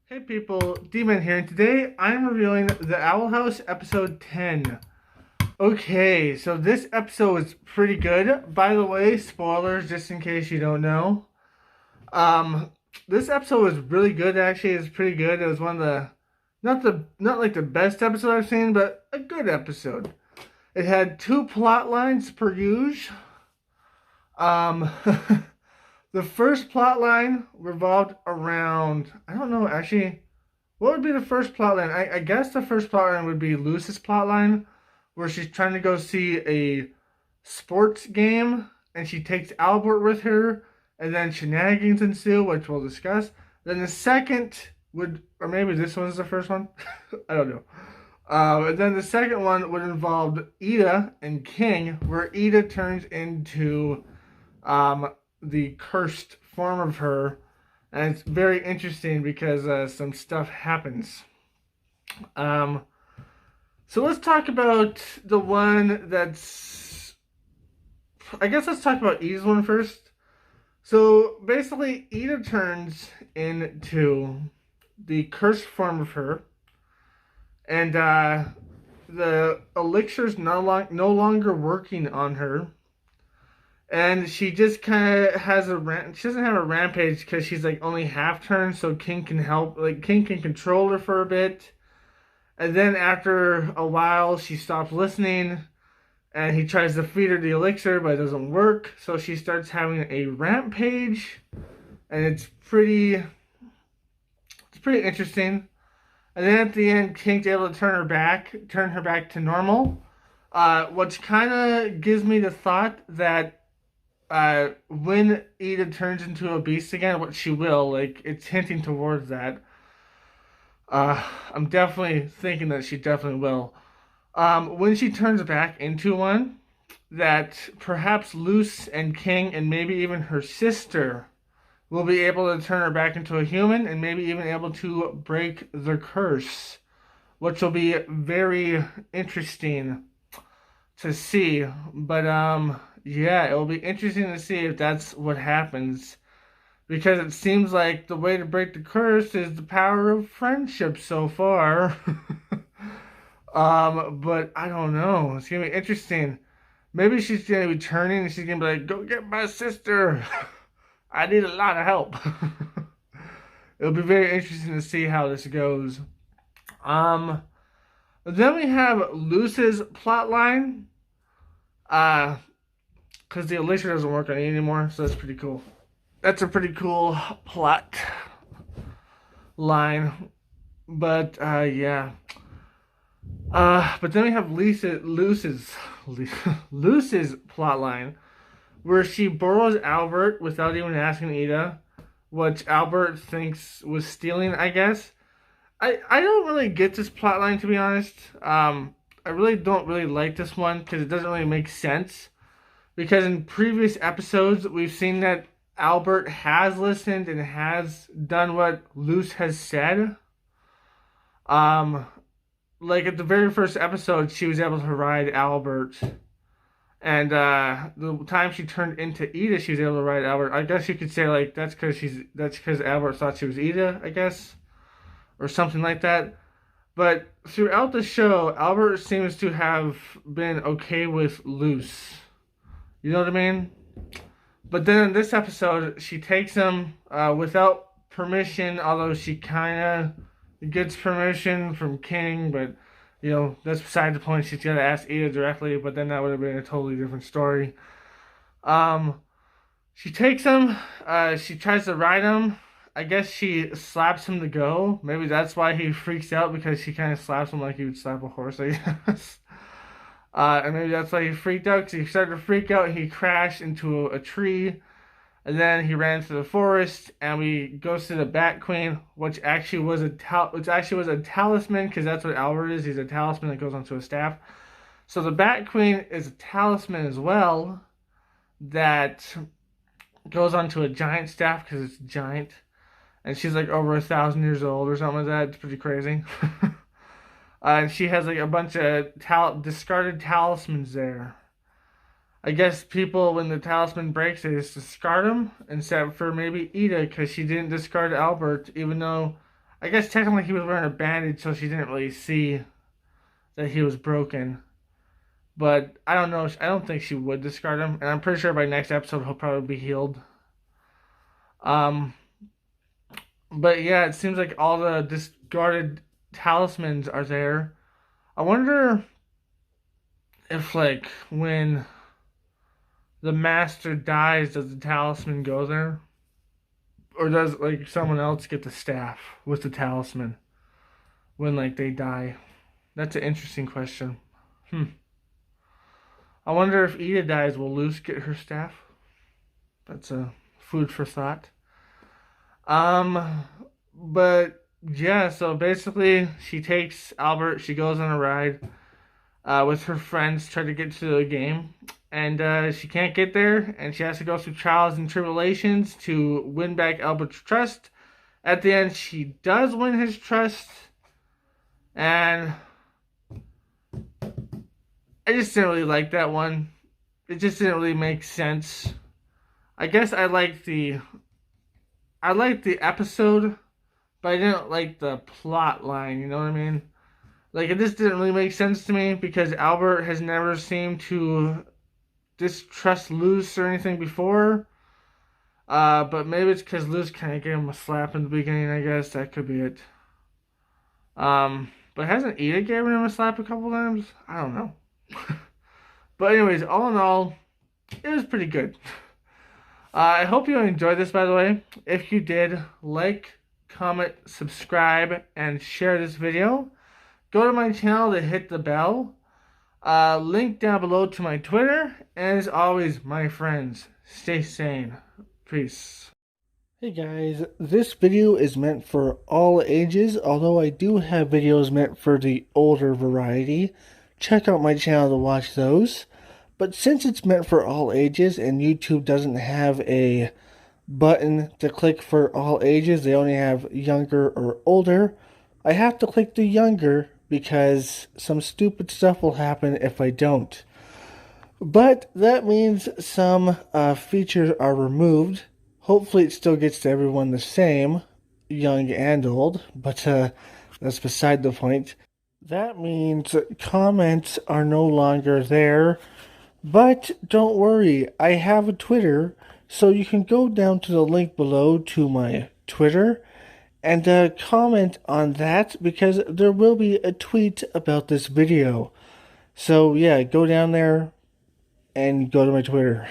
Hey people, D-Man here, and today I'm reviewing The Owl House episode 10. Okay, so this episode is pretty good. By the way, spoilers just in case you don't know. Um, this episode was really good actually. It's pretty good. It was one of the not like the best episode I've seen, but a good episode. It had two plot lines per usual. Um The first plot line revolved around, I don't know actually. What would be the first plotline? I guess the first plotline would be Lucy's plotline, where she's trying to go see a sports game, and she takes Albert with her, and then shenanigans ensue, which we'll discuss. Then the second would, or maybe this one's the first one. I don't know. And then the second one would involve Ida and King, where Ida turns into the cursed form of her, and it's very interesting because some stuff happens. Um, so let's talk about the one that's. I guess let's talk about Ida's one first. So basically, Ida turns into the cursed form of her, and the elixir's no longer working on her. And she just kind of has she doesn't have a rampage because she's like only half turned, so King can help, like King can control her for a bit. And then after a while, she stops listening, and he tries to feed her the elixir, but it doesn't work. So she starts having a rampage, and it's pretty interesting. And then at the end, King's able to turn her back to normal. Which kind of gives me the thought that when Ida turns into a beast again, what she will, like, it's hinting towards that. I'm definitely thinking that she definitely will. When she turns back into one, that perhaps Luce and King and maybe even her sister will be able to turn her back into a human and maybe even able to break the curse, which will be very interesting to see. But yeah, it will be interesting to see if that's what happens, because it seems like the way to break the curse is the power of friendship so far. But I don't know. It's gonna be interesting. Maybe she's gonna be turning and she's gonna be like, "Go get my sister. I need a lot of help." It'll be very interesting to see how this goes. Um, then we have Luce's plot line. Because the elixir doesn't work on it anymore, so that's pretty cool. That's a pretty cool plot line. But yeah. But then we have Luce's plot line, where she borrows Albert without even asking Ida, which Albert thinks was stealing, I guess. I don't really get this plot line, to be honest. I really don't really like this one because it doesn't really make sense. Because in previous episodes, we've seen that Albert has listened and has done what Luce has said. Like at the very first episode, she was able to ride Albert. And the time she turned into Ida, she was able to ride Albert. I guess you could say like that's because Albert thought she was Ida, I guess, or something like that. But throughout the show, Albert seems to have been okay with Luce. You know what I mean? But then in this episode, she takes him without permission, although she kind of gets permission from King, but, you know, that's beside the point. She's got to ask Ida directly, but then that would have been a totally different story. She takes him, she tries to ride him. I guess she slaps him to go. Maybe that's why he freaks out, because she kind of slaps him like you would slap a horse, I guess. And maybe that's why he freaked out, because he started to freak out and he crashed into a tree. And then he ran through the forest, and we go to the Bat Queen, which actually was a talisman, because that's what Albert is. He's a talisman that goes onto a staff. So the Bat Queen is a talisman as well that goes onto a giant staff because it's giant. And she's like over 1,000 years old or something like that. It's pretty crazy. And she has like a bunch of discarded talismans there. I guess people, when the talisman breaks, they just discard them, except for maybe Ida, because she didn't discard Albert, even though I guess technically he was wearing a bandage, so she didn't really see that he was broken. But I don't know. I don't think she would discard him, and I'm pretty sure by next episode he'll probably be healed. Um, but yeah, it seems like all the discarded talismans are there. I wonder if, like, when the master dies, does the talisman go there? Or does, like, someone else get the staff with the talisman when, like, they die? That's an interesting question. I wonder if Ida dies, will Luce get her staff? That's a food for thought. But yeah, so basically, she takes Albert, she goes on a ride with her friends, try to get to the game. And she can't get there, and she has to go through trials and tribulations to win back Albert's trust. At the end, she does win his trust, and I just didn't really like that one. It just didn't really make sense. I guess I liked the episode, but I didn't like the plot line, you know what I mean? Like, it just didn't really make sense to me because Albert has never seemed to distrust Luz or anything before. But maybe it's because Luz kind of gave him a slap in the beginning, I guess. That could be it. But hasn't Ida given him a slap a couple times? I don't know. But anyways, all in all, it was pretty good. I hope you enjoyed this, by the way. If you did, like, comment, subscribe, and share this video. Go to my channel to hit the bell. Link down below to my Twitter. And as always, my friends, stay sane. Peace. Hey guys, this video is meant for all ages, although I do have videos meant for the older variety. Check out my channel to watch those. But since it's meant for all ages and YouTube doesn't have a button to click for all ages, they only have younger or older, I have to click the younger because some stupid stuff will happen if I don't. But that means some features are removed. Hopefully it still gets to everyone the same, young and old, but that's beside the point. That means comments are no longer there. But don't worry, I have a Twitter, so you can go down to the link below to my Twitter and comment on that because there will be a tweet about this video. So yeah, go down there and go to my Twitter.